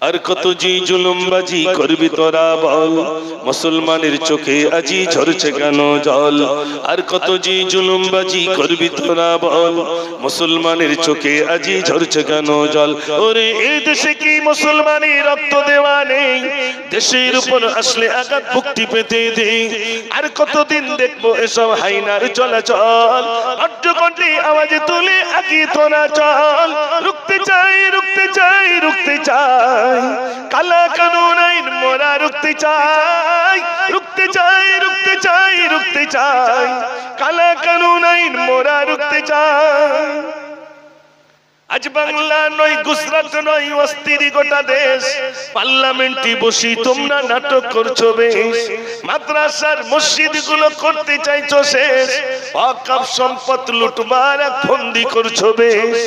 আর কত জি জুলুমবাজি করবি তোরা বল, মুসলমানের চোখে আজি ঝরছে কেন জল। আর কত জি জুলুমবাজি করবি তোরা বল, মুসলমানের চোখে আজি ঝরছে কেন জল। ওরে এই দেশে কি মুসলমানের রক্ত দেওয়া নেই, দেশের উপর আসলে আঘাত মুক্তি পেতে দেই। আর কতদিন দেখবো এসব হাইনার চলাচল, অট্টকণ্ঠে আওয়াজে তুলে আগিয়ে তোরা চল। রুখতে চাই রুখতে চাই রুখতে চাই কালা কানুন আইন মোরা রুখতে চাই, রুখতে চাই রুখতে চাই রুখতে চাই কালা কানুন আইন মোরা রুখতে চাই। আজ বাংলা নয় গুজরাট নয় অস্থির গোটা দেশ, পার্লামেন্টে বসি তোমরা নাটক করছো বেশ। মাদ্রাসার মসজিদ গুলো করতে চাইছো শেষ, ওয়াকফ সম্পদ লুটবার এক ফন্দি করছো বেশ।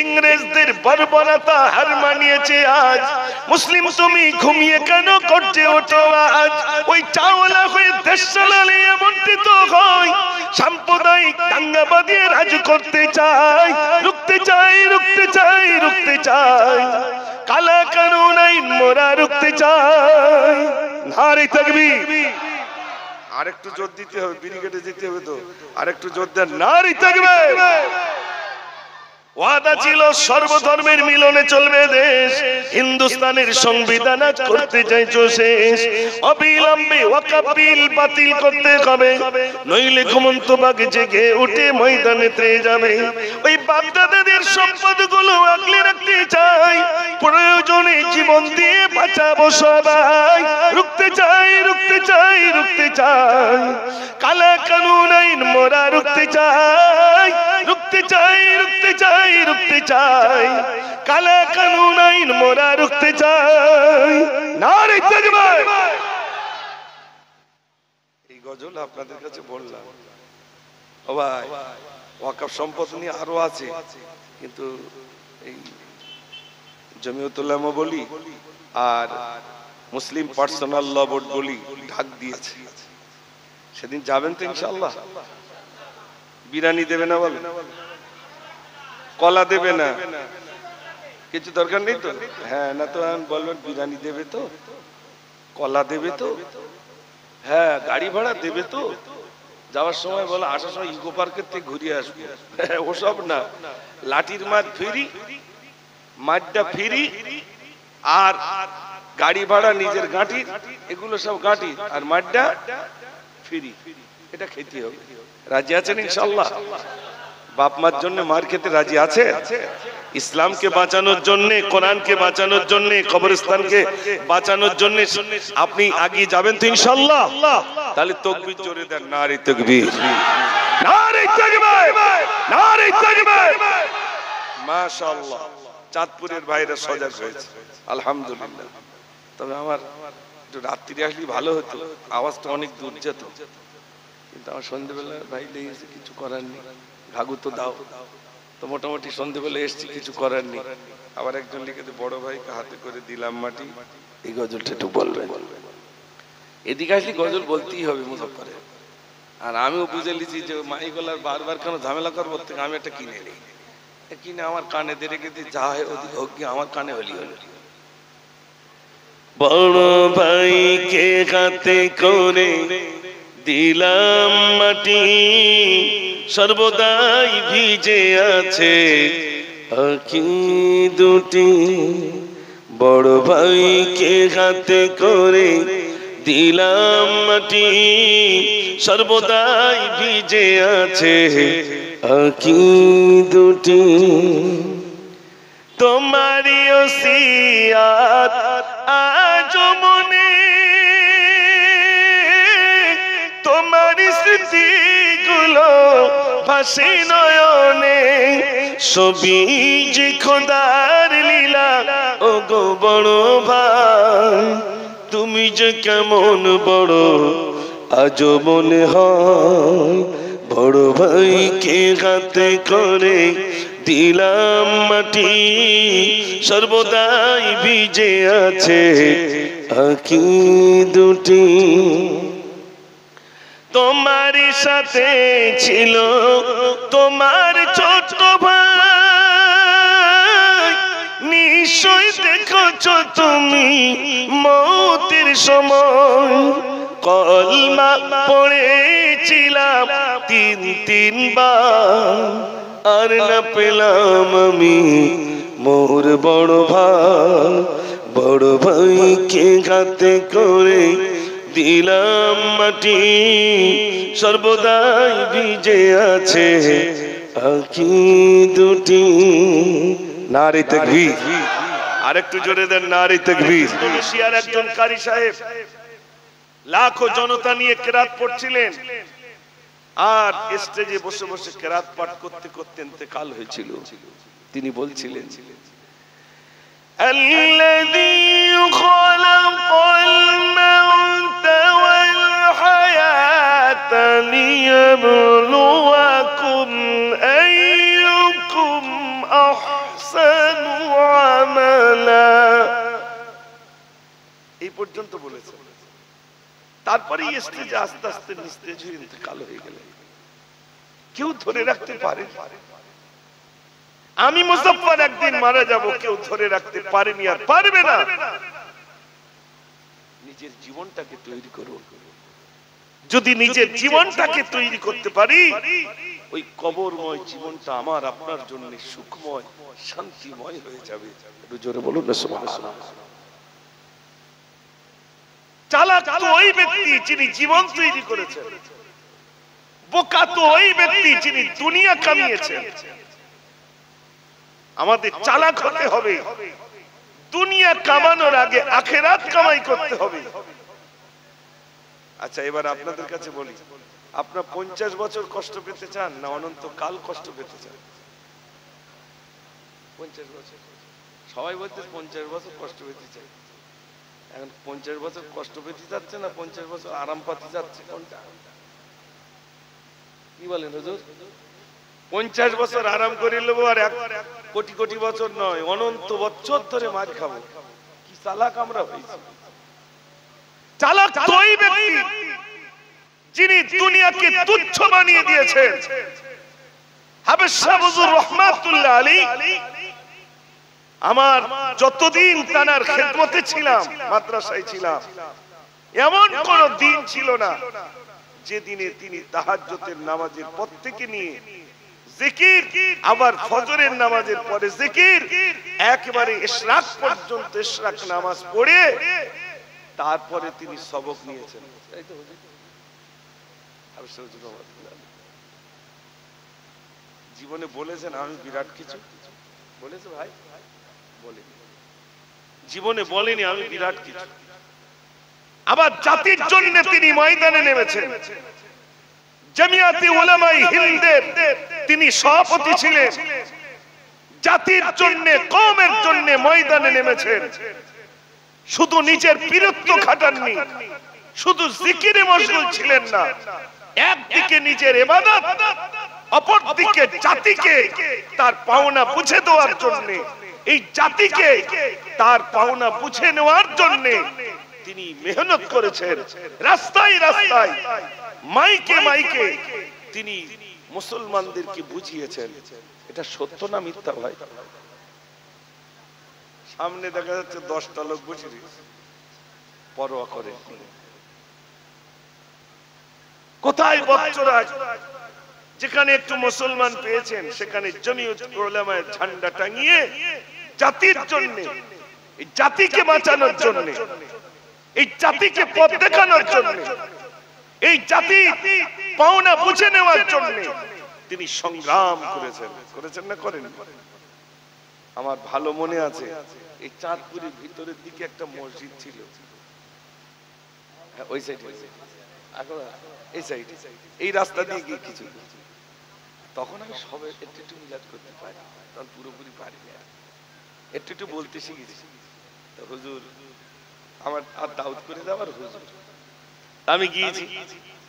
ইংরেজদের বর্বরতা হার মানিয়েছে আজ, মুসলিম তুমি ঘুমিয়ে কেন করছে ওঠো আজ। ওই চাওলা হয়ে দেশ চালালে এমনটি তো হয়, সাম্প্রদায়িক দাঙ্গা বাঁধিয়ে রাজ করতে চাই। রুখতে চাই রুখতে চাই রুখতে চাই কালা কানুন আইন মোরা রুখতে চাই। নারে তাকবীর। আরেকটু জোর দিতে হবে, ব্রিগেডে যেতে হবে তো, আরেকটু জোর দেন। নারে তাকবীর। ওয়াদা ছিল সর্বধর্মের মিলনে চলবে দেশ, হিন্দুস্তানের সংবিধান আজ করতে চাইছো শেষ। অবিলম্বে ওয়াকফ বিল বাতিল করতে হবে, নইলে ঘুমন্ত বাঘ জেগে উঠে ময়দানেতে যাবে। ওই বাগদাদের সম্পদগুলো আগলে রাখতে চাই, প্রয়োজনে জীবন দিয়ে বাঁচাবো সবাই। রুখতে চাই রুখতে চাই রুখতে চাই কালা কানুন আইন মোরা রুখতে চাই, রুখতে চাই রুখতে চাই রুখতে চাই কালা কানুন আইন মোরা রুখতে চাই। নারে তাকবীর। এই গজল আপনাদের কাছে বললাম। ও ভাই, ওয়াকফ সম্পদ নিয়ে আরো আছে, কিন্তু এই জমিয়ত উলামা বলি আর মুসলিম পার্সোনাল ল বোর্ড বলি ঢাক দিয়েছে। সেদিন যাবেন তো ইনশাআল্লাহ? বিরিয়ানি দেবে না বলেন, কলা দেবে না, কিছু দরকার নেই তো? হ্যাঁ, না তো বলবেন বিরিয়ানি দেবে তো, কলা দেবে তো, হ্যাঁ গাড়ি ভাড়া দেবে তো, যাওয়ার সময় বলো আসার সময় ইকো পার্কের থেকে ঘুরিয়ে আসবো। ওসব না, লাঠির মার ফ্রি, মাঠটা ফ্রি, আর গাড়ি ভাড়া নিজের গাঁটি, এগুলো সব গাঁটি, আর মাঠটা ফ্রি। এটা খেতে হবে। রাজি আছেন ইনশাআল্লাহ? বাপ মার জন্য মার খেতে রাজি আছে? ইসলামকে বাঁচানোর জন্য, কোরআনকে বাঁচানোর জন্য, কবরস্থানকে বাঁচানোর জন্য আপনি আগিয়ে যাবেন তো ইনশাআল্লাহ? তাহলে তাকবীর জোরে দেন। নারে তাকবীর, নারে তাকবীর, নারে তাকবীর। মাশাআল্লাহ, চাঁদপুরের ভাইরা সজাগ হয়েছে আলহামদুলিল্লাহ। তবে আমার একটু রাত্রি আসলে ভালো হতো, আওয়াজটা অনেক দূর যেত, কিন্তু আমার সন্ধ্যেবেলা ভাই লেগেছে, কিছু করার নেই। ঘাগু তো দাও, তো মোটামুটি সন্ধ্যেবেলা এসছি, কিছু করার নেই। আবার একজন লিখেছে বড় ভাইকে হাতে করে দিলাম মাটি, এই গজলটা একটু বলবেন। এদিকে আসলে গজল বলতেই হবে মুজাফফরে। আর আমিও বুঝে লিছি যে মাইগলার বারবার কেন ঝামেলা করবো, থেকে আমি একটা কিনে নিই, কিনে আমার কানে দিয়ে রেখে দিই, যা হয় ওদিকে হোক, গিয়ে আমার কানে হলি হলো। বড় ভাইকে হাতে করে দিলাম মাটি, সর্বদাই ভিজে আছে আঁখি দুটি। বড় ভাইকে হাতে করে দিলাম মাটি, সর্বদাই ভিজে আছে আঁখি দুটি। তোমারি ওসিয়াত আজ মনে, তোমারি স্মৃতিগুলো ভাসে নয়নে, সবই যে খোদার লীলা ও গো বড় ভাই। তুমি যে কেমন বড় আজ মনে হয়, বড় ভাইকে হাতে করে দিলাম মাটি, সর্বদাই ভিজে আছে আঁখি দুটি। তোমার সাথে ছিল তোমার ছোট ভাই, নিশ্চয় দেখেছো তুমি সময় কলমা পড়েছিলাম 3 বার, আর না পেলাম আমি মোর বড় ভাইকে ঘাতে করে দিলাম মাটি, সর্বদাই ভিজে আছে আঁখি দুটি। নারে তাকবীর, আরেকটু জোরে দেন নারে তাকবীর। ইন্দোনেশিয়ার একজন কারি সাহেব লাখো জনতা নিয়ে কেরাত পড়ছিলেন, আর স্টেজে বসে বসে কেরাত পাঠ করতে করতে ইন্তেকাল হয়েছিল। তিনি বলছিলেন, الذي خلق الموت والحياة ليبلوكم أيكم أحسن عملا। এই পর্যন্ত বলেছে। তারপরে স্টেজে আস্তে আস্তে নিস্তেজ হয়ে ইন্তেকাল হয়ে গেলেন। কেউ ধরে রাখতে পারে? আমি মুজাফফর একদিন মারা যাব, কেউ ধরে রাখতে পারেনি আর পারবে না। নিজের জীবনটাকে তৈরি করুন। যদি নিজের জীবনটাকে তৈরি করতে পারি, ওই কবরময় জীবনটা আমার আপনার জন্য সুখময় শান্তিময় হয়ে যাবে। একটু জোরে বলুন না সুবহানাল্লাহ। চালাক তো ওই ব্যক্তি যিনি জীবন তৈরি করেছেন, বোকা তো ওই ব্যক্তি যিনি দুনিয়া কামিয়েছেন। আমাদের চালাক হতে হবে, দুনিয়া কামানোর আগে আখিরাত কামাই করতে হবে। আচ্ছা, এবার আপনাদের কাছে বলি, আপনারা 50 বছর কষ্ট পেতে চান না অনন্তকাল কষ্ট পেতে চান? 50 বছর। সবাই বলতে 50 বছর কষ্ট পেতে চাই। এখন 50 বছর কষ্ট পেতে যাচ্ছে না 50 বছর আরাম পাতে যাচ্ছে, কোনটা? কি বলেন হুজুর? 50 বছর আরাম করে নেবো আর 1 কোটি কোটি বছর নয়, অনন্ত বছর ধরে মার খাবো। কি চালাক আমরা হয়েছি! চালাক ওই ব্যক্তি যিনি দুনিয়াকে তুচ্ছ বানিয়ে দিয়েছেন। হাফেজ শাহ হুজুর রাহমাতুল্লাহ আলাইহি, আমার যতদিন তানার খেদমতে ছিলাম, মাদ্রাসায় ছিলাম, এমন কোন দিন ছিল না যে দিনে তিনি তাহাজ্জুদের নামাজের পর থেকে নিয়ে জিকির, আবার ফজরের নামাজের পরে জিকির, একেবারে ইশরাক পর্যন্ত ইশরাক নামাজ পড়ে তারপরে তিনি সবক নিয়েছেন। তাই তো হুজুর? জীবনে বলেছেন আমি বিরাট কিছু? বলেছে ভাই? বলে জীবনে বলেনি আমি বিরাট কিছু। আবার জাতির জন্য তিনি ময়দানে নেমেছেন। জামিয়াতে উলামায়ে হিন্দের তিনি সভাপতি ছিলেন। জাতির জন্য, কওমের জন্য ময়দানে নেমেছেন। শুধু নিজের বীরত্ব খাটাননি, শুধু জিকিরে মশগুল ছিলেন না, একদিকে নিজের ইবাদত, অপরদিকে জাতিকে তার পাওনা বুঝে দেওয়ার জন্য, এই জাতিকে তার পাওনা বুঝে নেওয়ার জন্য তিনি মেহনত করেছেন। রাস্তায় রাস্তায়, মাইকে মাইকে তিনি মুসলমানদেরকে বুঝিয়েছেন। এটা সত্য না মিথ্যা ভাই? সামনে দেখা যাচ্ছে 10টা লোক বসে রয়েছে, পরোয়া করে। কোথায় বচ্চরা? যেখানে একটু মুসলমান পেয়েছেন সেখানে জমিয়ত উলামায়ে ঝান্ডা টাঙিয়ে জাতির জন্য, এই জাতিকে বাঁচানোর জন্য, এই জাতিকে পথ দেখানোর জন্য, এই জাতি পাওনা বুঝে নেওয়ার জন্য তিনি সংগ্রাম করেছেন। করেছেন না করেন? আমার ভালো মনে আছে, এই চাঁদপুরের ভিতরের দিকে একটা মসজিদ ছিল, ওই সাইডে, এখন এই সাইডে, এই রাস্তা দিয়ে গিয়ে কিছু, তখন আমি সবে একটু মিলাদ করতে পারি, তখন পুরোপুরি পারি না, একটু বলতে শিখেছি। হুজুর আমার আর দাউদ করে দেওয়ার হুজুর, আমি গিয়েছি,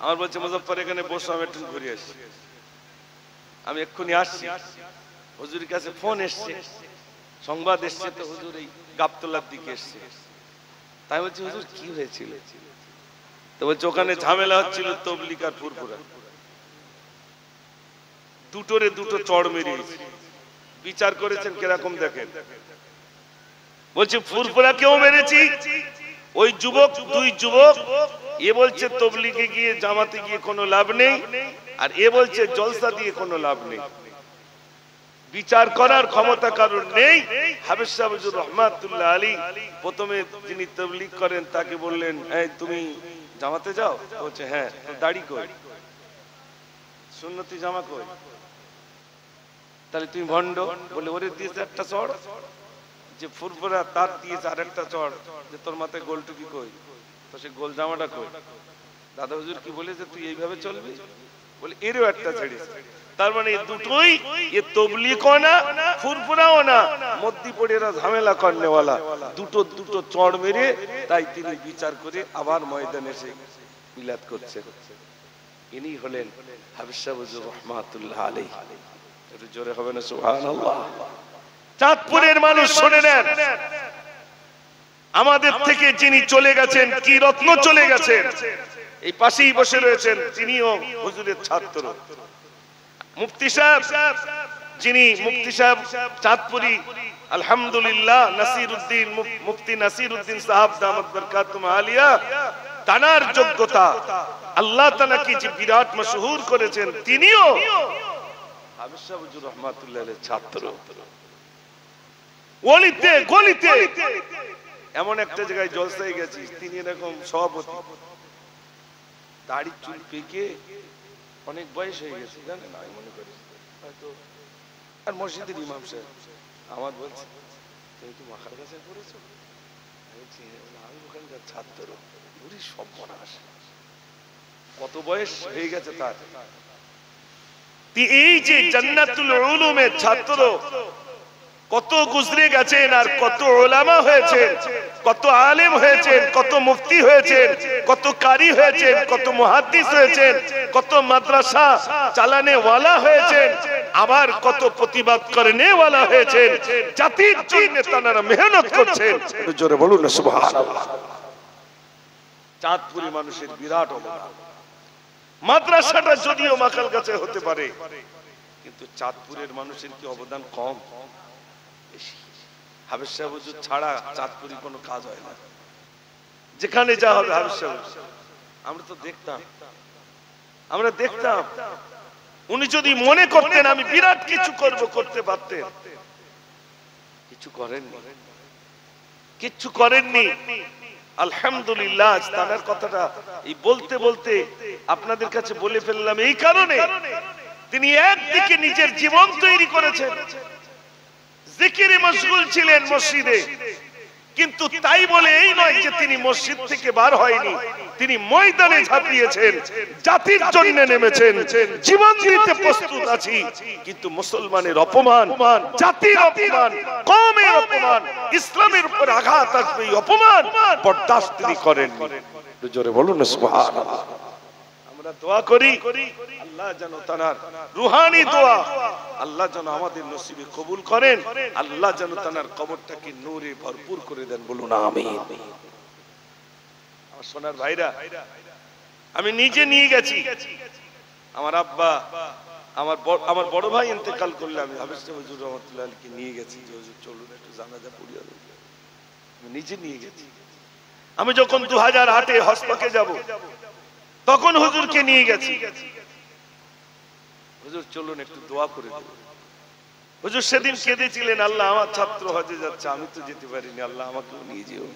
আমার বলছে মুজাফফর এখানে বসো, আমি একটু ঘুরে আসছি। আমি এক্ষুনি আসছি, হুজুরের কাছে ফোন এসছে, সংবাদ এসছে, তো হুজুর এই গাবতলার দিকে এসছে। তাই বলছি হুজুর কি হয়েছিল? তো বলছে ওখানে ঝামেলা হচ্ছিল তবলিগ আর ফুরফুরা, দুটোরে দুটো চড় মেরিয়েছে। বিচার করেছেন কিরকম দেখেন। বলছে ফুরফুরা কেউ মেরেছি, ওই যুবক, দুই যুবক, এ বলছে তবলিগে গিয়ে জামাতে গিয়ে কোনো লাভ নেই, আর এ বলছে জলসা দিয়ে কোনো লাভ নেই। বিচার করার ক্ষমতা কারণ নেই। হাফেজ সাহেব হুজুর রহমাতুল্লাহ আলী প্রথমে যিনি তাবলীগ করেন তাকে বললেন, এই তুমি জামাতে যাও? বলছে হ্যাঁ। তো দাড়ি কই? সুন্নতি জামা কই? তাহলে তুমি ভণ্ড। বলে ওরে দিয়েছে একটা চড়, যে ফুরফুরা তার দিয়েছে আরেকটা চড়, যে তোর মাথায় গোল টুপি কই? তো সে গোল জামাটা কই? দাদা হুজুর কি বলেছে তুই এইভাবে চলবি? বলে এরও একটা ছেড়েছে। তার মানে দুটোই, এ তবলিগও না ফুরফুরাও না, মধ্যে পড়ে এরা ঝামেলা করনেওয়ালা, দুটো দুটো চড় মেরে, তাই তিনি বিচার করে আবার ময়দানে এসে মিলাদ করছেন। ইনি হলেন হাফেজ সাহেব হুজুর রহমাতুল্লাহ আলাইহি। একটু জোরে হবে না সুবহানাল্লাহ? চাঁদপুরের মানুষ শুনে নেন, আমাদের থেকে যিনি চলে গেছেন, কি রত্ন চলে গেছেন, এই পাশেই বসে রয়েছেন, তিনিও হুজুরের ছাত্র। মুফতি সাহেব, যিনি মুফতি সাহেব চাঁদপুরি, আলহামদুলিল্লাহ, নাসিরউদ্দিন, মুফতি নাসিরউদ্দিন সাহেব দামাত বরকাতুম আলিয়া, তানার যোগ্যতা আল্লাহ তাআলাকে যে বিরাট মশহুর করেছেন, তিনিও হাফেজ সাহেব হুজুর রহমাতুল্লাহ আলাইহির ছাত্র। গলিতে গলিতে এমন একটা জায়গায় জলসায় গেছি, তিনি এরকম সভাপতি, দাড়ি চুল পেকে অনেক বয়স হয়ে গেছে, জানেন, আমি মনে করি হয়তো, আর মসজিদের ইমাম সাহেব আমার বলছে, তুমি কি মাখার কাছে পড়েছো? আমি ওখানকার ছাত্র। সব মনে আসে, কত বয়স হয়ে গেছে তার। এই যে জান্নাতুল উলুমের ছাত্র, কত গুজরে গেছেন, আর কত ওলামা হয়েছেন, কত আলেম হয়েছেন, কত মুফতি হয়েছেন, কত কারি হয়েছেন, কত মুহাদ্দিস হয়েছেন, কত মাদ্রাসা চালানে ওয়ালা হয়েছেন, আবার কত প্রতিবাদ করনে ওয়ালা হয়েছেন। জাতির জন্য তারা মেহনত করছেন। জোরে বলুন না সুবহানাল্লাহ। চাঁদপুরি মানুষের বিরাট অবদান। মাদ্রাসাটা যদিও মাকাল গাছে হতে পারে, কিন্তু চাঁদপুরের মানুষের কি অবদান কম? হাফেজ সাহেব হুজুর ছাড়া চাঁদপুরি কোনো কাজ হয় না। যেখানে যা হবে হাফেজ সাহেব, আমরা তো দেখতাম, আমরা দেখতাম, উনি যদি মনে করতেন আমি বিরাট কিছু করব, করতে পারতেন। কিছু করেননি, কিচ্ছু করেননি। আলহামদুলিল্লাহ, তার কথাটা এই বলতে বলতে আপনাদের কাছে বলে ফেললাম এই কারণে, তিনি একদিকে নিজের জীবন তৈরি করেছেন, জিকিরে মশগুল ছিলেন মসজিদে, কিন্তু তাই বলে এই নয় যে তিনি মসজিদ থেকে বার হয়নি, তিনি ময়দানে ঝাঁপিয়েছেন, জাতির জন্য নেমেছেন, জীবন দিতে প্রস্তুত আছি। কিন্তু মুসলমানের অপমান, জাতির অপমান, কওমের অপমান, ইসলামের উপর আঘাত আসবে, এই অপমান বরদাস্ত তিনি করেন। জোরে বলুন না সুবহানাল্লাহ। আমরা দোয়া করি আল্লাহ যেন তার রুহানি দোয়া আল্লাহ যেন আমাদের নসিবে কবুল করেন, আল্লাহ যেন তার কবরটাকে নূরে ভরপুর করে দেন। বলুন আমিন। আমার সোনার ভাইরা, আমি নিজে নিয়ে গেছি, আমার আব্বা, আমার বড় ভাই ইন্তেকাল করলে আমি হাফেজ সাহেব হুজুর রহমাতুল্লাহ আলাইহিকে নিয়ে গেছি, যে হুজুর চলুন একটু জানাজা পড়িয়ে দেব। আমি নিজে নিয়ে গেছি। আমি যখন 2008-এ হজপাকে যাব, তখন হুজুরকে নিয়ে গেছি, হুজুর চলুন একটু দোয়া করে দেব। হুজুর সেদিন কেঁদেছিলেন, আল্লাহ আমার ছাত্র হজে যাচ্ছে, আমি তো যেতে পারিনি, আল্লাহ আমাকেও নিয়ে যেও।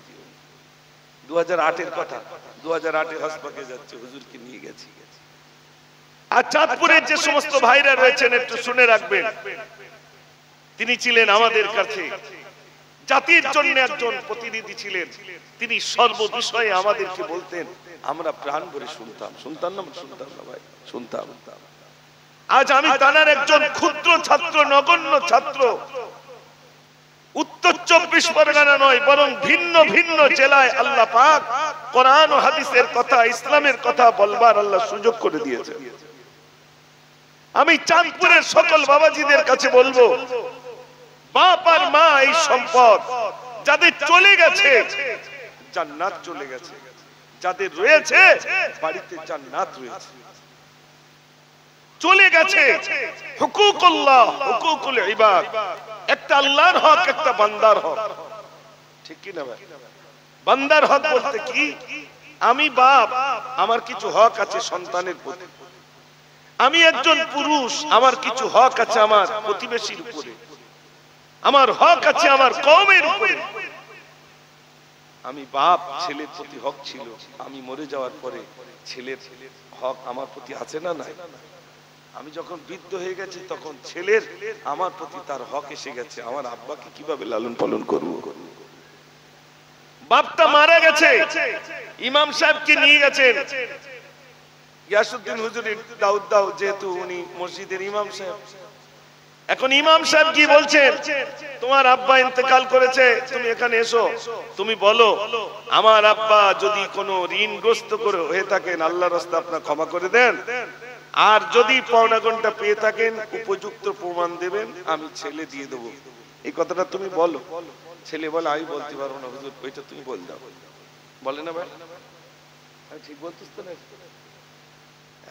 2008-এর কথা, 2008-এ হজপাকে যাচ্ছে, হুজুরকে নিয়ে গেছি। আর চাঁদপুরের যে সমস্ত ভাইরা রয়েছেন একটু শুনে রাখবেন, তিনি ছিলেন আমাদের কাছে জাতির জন্য একজন প্রতিনিধি ছিলেন। তিনি সর্ব বিষয়ে আমাদেরকে বলতেন, আমরা প্রাণ ভরে শুনতাম। শুনতাম না? শুনতাম না ভাই, শুনতাম। আজ আমি তার একজন ক্ষুদ্র ছাত্র, নগণ্য ছাত্র। উত্তর 24 পরগনা নয়, বরং ভিন্ন ভিন্ন জেলায় আল্লাহ পাক কোরআন ও হাদিসের কথা, ইসলামের কথা বলবার আল্লাহ সুযোগ করে দিয়েছে। আমি চাঁদপুরের সকল বাবাজিদের কাছে বলবো, বাপ আর মা এই সম্পদ, যাদের চলে গেছে জান্নাত চলে গেছে, যাদের রয়েছে বাড়িতে জান্নাত রয়েছে। চলে গেছে হুকুকুল্লাহ, হুকুকুল ইবাদ, একটা আল্লাহর হক, একটা বান্দার হক, ঠিক কি না ভাই? বান্দার হক বলতে কি, আমি বাপ, আমার কিছু হক আছে সন্তানের প্রতি। আমি একজন পুরুষ, আমার কিছু হক আছে আমার প্রতিবেশীর উপরে, আমার হক আছে আমার কওমের উপরে। আমি বাপ, ছেলের প্রতি হক ছিল, আমি মরে যাওয়ার পরে ছেলের হক আমার প্রতি আছে না নাই? আমি যখন বৃদ্ধ হয়ে গেছি তখন ছেলের আমার প্রতি তার হক এসে গেছে। আমার আব্বাকে কিভাবে লালন পালন করব? বাপটা মারা গেছে, ইমাম সাহেবকে নিয়ে গেছেন গিয়াসউদ্দিন হুজুরের দাউদ দাও, যেহেতু উনি মসজিদের ইমাম সাহেব। এখন ইমাম সাহেব কি বলছেন, তোমার আব্বা ইন্তেকাল করেছে, তুমি এখানে এসো, তুমি বলো আমার আব্বা যদি কোনো ঋণগ্রস্ত করে হয়ে থাকেন আল্লাহর রাস্তায় আপনারা ক্ষমা করে দেন, আর যদি পাওনা গন্টা পেয়ে থাকেন উপযুক্ত প্রমাণ দেবেন, আমি ছেলে দিয়ে দেবো। এই কথাটা তুমি বলো। ছেলে বলে আমি বলতে পারবো না হুজুর, ওইটা তুমি বল দাও। বলে না ভাই, আমি ঠিক বলতেছ তো না?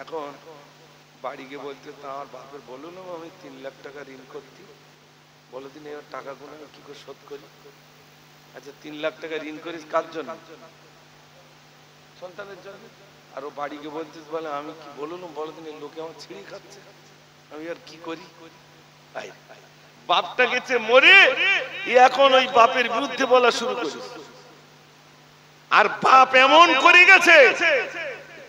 এখন বাড়ি গিয়ে বলতে, তা আমার বাপের বললো না আমি 3 লাখ টাকা ঋণ করতি, বলো দিন এবার টাকাগুলো আমি কি করে শোধ করি? আচ্ছা 3 লাখ টাকা ঋণ করিস কার জন্য? সন্তানের জন্য। আর ও বাড়ি গিয়ে বলতিস, বলে আমি কি বললাম, বলো দিন লোকে আমার ছিঁড়ি খাচ্ছে, আমি আর কি করি? বাপটা গেছে মরে, এখন ওই বাপের বিরুদ্ধে বলা শুরু করিস। আর বাপ এমন করে গেছে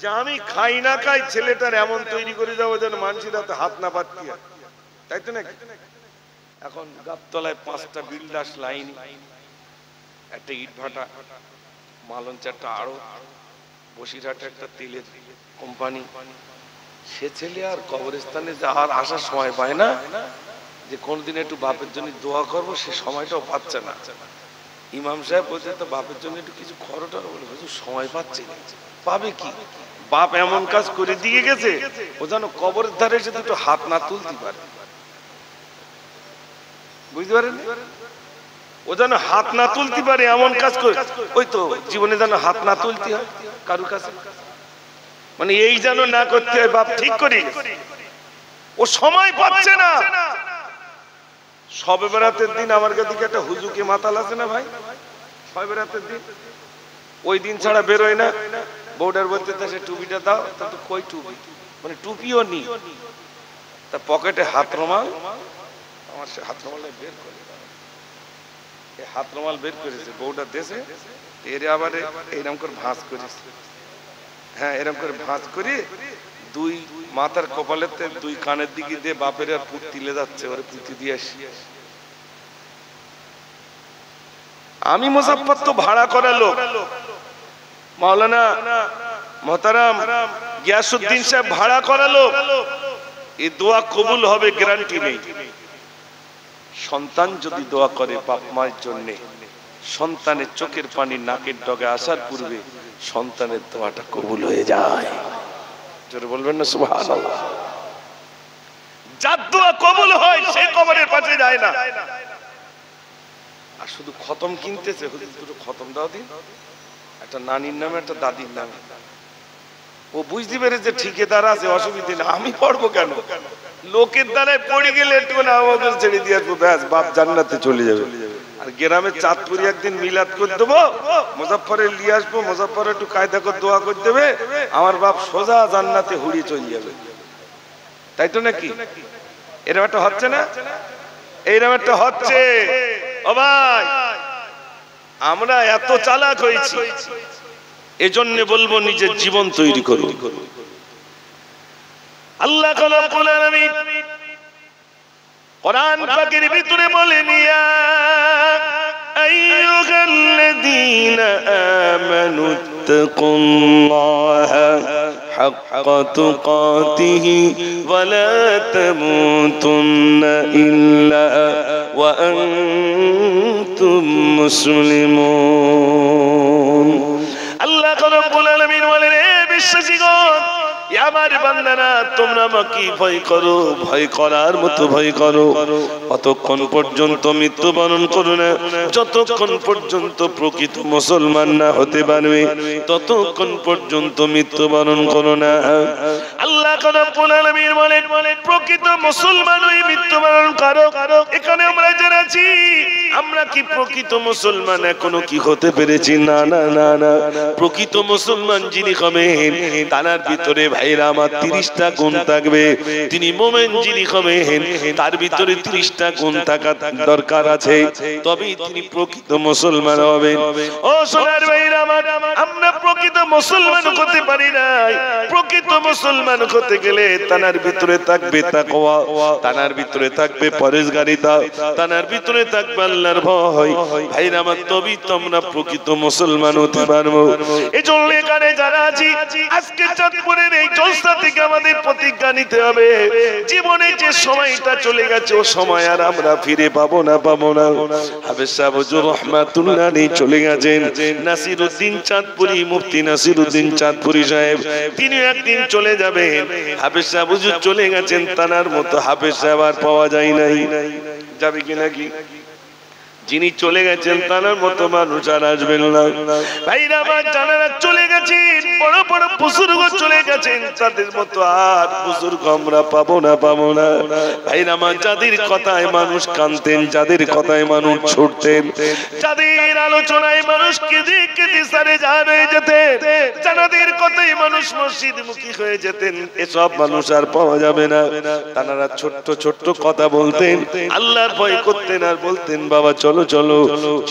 যে আমি খাই না খাই ছেলেটার এমন তৈরি করে যাবো যেন মানুষের হাতে হাত না পাততে হয়, তাই তো নাকি? এখন গাবতলায় 5টা বিল্ডার্স লাইন, একটা ইট ভাটা, মালঞ্চ একটা আড়ত, বসিরহাটে একটা তেলের কোম্পানি। সে ছেলে আর কবরস্থানে যাওয়ার আসার সময় পায় না, যে কোনদিন একটু বাপের জন্য দোয়া করবো, সে সময়টাও পাচ্ছে না। ইমাম সাহেব বলছে তো বাপের জন্য একটু কিছু খরচটা, বলে হুজুর সময় পাচ্ছে না। পাবে কি? বাপ এমন কাজ করে দিয়ে গেছে ও যেন কবরের ধারে এসে দুটো হাত না তুলতে পারে, বুঝতে পারেন? ও যেন হাত না তুলতে পারে এমন কাজ করে, ওই তো জীবনে যেন হাত না তুলতে হয় কারুর কাছে, মানে এই যেন না করতে হয়। বাপ ঠিক করি, ও সময় পাচ্ছে না। শবে বরাতের দিন আমার কাছে একটা হুজুকে মাতাল আছে না ভাই, শবে বরাতের দিন, ওই দিন ছাড়া বেরোয় না। বউডার বলতে সে টুপিটা দাও, তা তো কই টুপি, মানে টুপিও নি, তা পকেটে হাত রুমাল, আমার সে হাত রুমাল বের করে, হাত রুমাল বের করেছে বউটার দেশে, এর আবার এরকম করে ভাঁজ করেছে, হ্যাঁ এরকম করে ভাঁজ করে দুই মাথার কপালেতে দুই কানের দিকে দিয়ে বাপের আর পুঁত তিলে যাচ্ছে, ওরে পুঁতি দিয়ে আসি। আমি মুজাফফর তো ভাড়া করা লোক, মাওলানা মোহতারাম গিয়াসউদ্দিন সাহেব ভাড়া করা লোক, এই দোয়া কবুল হবে গ্যারান্টি নেই। সন্তান যদি দোয়া করে বাপ মায়ের জন্য, সন্তানের চোখের পানি নাকের ডগে আসার পূর্বে সন্তানের দোয়াটা কবুল হয়ে যায়। জোরে বলবেন না সুবহানাল্লাহ? যার দোয়া কবুল হয় সে কবরের পাশে যায় না। আর শুধু খতম কিনতেছে, হুজুর দুটো খতম দাও দিন, একটা নানির নামে একটা দাদির নামে। ও বুঝতে পেরেছে ঠিকাদার আছে, অসুবিধা নেই, আমি পড়বো কেন? লোকের দ্বারায় পড়ে গেলে একটু না আমাকে ছেড়ে দিয়ে আসবো, ব্যাস বাপ জান্নাতে চলে যাবে। আর গ্রামে চাঁদপুরি একদিন মিলাদ করে দেবো, মুজাফফরে নিয়ে আসবো, মুজাফফর একটু কায়দা করে দোয়া করে দেবে, আমার বাপ সোজা জান্নাতে হুড়িয়ে চলে যাবে, তাই তো নাকি? এরকম একটা হচ্ছে না? এইরকম একটা হচ্ছে। ও ভাই, আমরা এত চালাক হয়েছি, এজন্য বলবো নিজের জীবন তৈরি করুন। আল্লাহ রাব্বুল আলামিন কোরআন পাকের ভিতরে বলেন, ইয়া আইয়ুহাল্লাযীনা আমানুত্তাকুল্লাহা হাক্কা তুকাতিহি ওয়া লা তামুতুন্না ইল্লা ওয়া আনতুম মুসলিমুন। আল্লাহ রাব্বুল আলামিন বলেন, হে বিশ্বাসীগণ, ইয়া আমার বান্দারা তোমরা আমাকে ভয় করো, ভয় করার মতো ভয় করো। অতক্ষণ পর্যন্ত মৃত্যুবরণ করো না যতক্ষণ পর্যন্ত প্রকৃত মুসলমান না হতে পারবে, ততক্ষণ পর্যন্ত মৃত্যুবরণ করো না। আল্লাহ রাব্বুল আলামিন বলেন প্রকৃত মুসলমান হয়ে মৃত্যুবরণ করো। এখানে আমরা জেনেছি আমরা কি প্রকৃত মুসলমান এখনো কি হতে পেরেছি? না না না না। প্রকৃত মুসলমান যিনি হবেন তার ভিতরে ভাইরা আমার 30টা গুণ থাকবে। তিনি মুমিন যিনি হবেন তার ভিতরে 30টা গুণ থাকা দরকার আছে, তবেই তিনি প্রকৃত মুসলমান হবেন। ও সোনার ভাইরা আমার, আমরা প্রকৃত মুসলমান হতে পারি নাই। প্রকৃত মুসলমান হতে গেলে তার ভিতরে থাকবে তাকওয়া, তার ভিতরে থাকবে পরেশগারিতা, তার ভিতরে থাকবে আল্লাহর ভয়। ভাইরা আমার, তবেই তোমরা প্রকৃত মুসলমান হতে পারবো। এজন্য এখানে যারা আছি আজকে চাঁদপুরের এই জলসা থেকে আমাদের প্রতিজ্ঞা নিতে হবে, জীবনে যে সময়টা চলে গেছে ও সময় আর আমরা ফিরে পাবো না। হাফেজ সাহেব হুজুর রহমাতুল্লাহ আলাইহি চলে গেছেন। নাসিরউদ্দিন চাঁদপুরি, মুফতি নাসিরউদ্দিন চাঁদপুরি সাহেব তিনি একদিন চলে যাবেন। হাফেজ সাহেব হুজুর চলে গেছেন, তানার মতো হাফেজ সাহেব আর পাওয়া যায় নাই। যাবে কি নাকি? যিনি চলে গেছেন তার মতো মানুষ আর আসবেন না। ভাইরা আমার, যারা চলে গেছেন, বড় বড় বুজুর্গ চলে গেছেন, তাদের মতো আর বুজুর্গ আমরা পাবো না। ভাইরা আমার, যাদের কথায় মানুষ কাঁদতেন, যাদের কথায় মানুষ ছুটতেন, যাদের আলোচনায় মানুষ কেঁদে সারে জান হয়ে যেতেন, যাদের কথায় মানুষ মসজিদমুখী হয়ে যেতেন, এসব মানুষ আর পাওয়া যাবে না। তারা ছোট্ট ছোট্ট কথা বলতেন, আল্লাহর ভয় করতেন আর বলতেন বাবা চলো চলো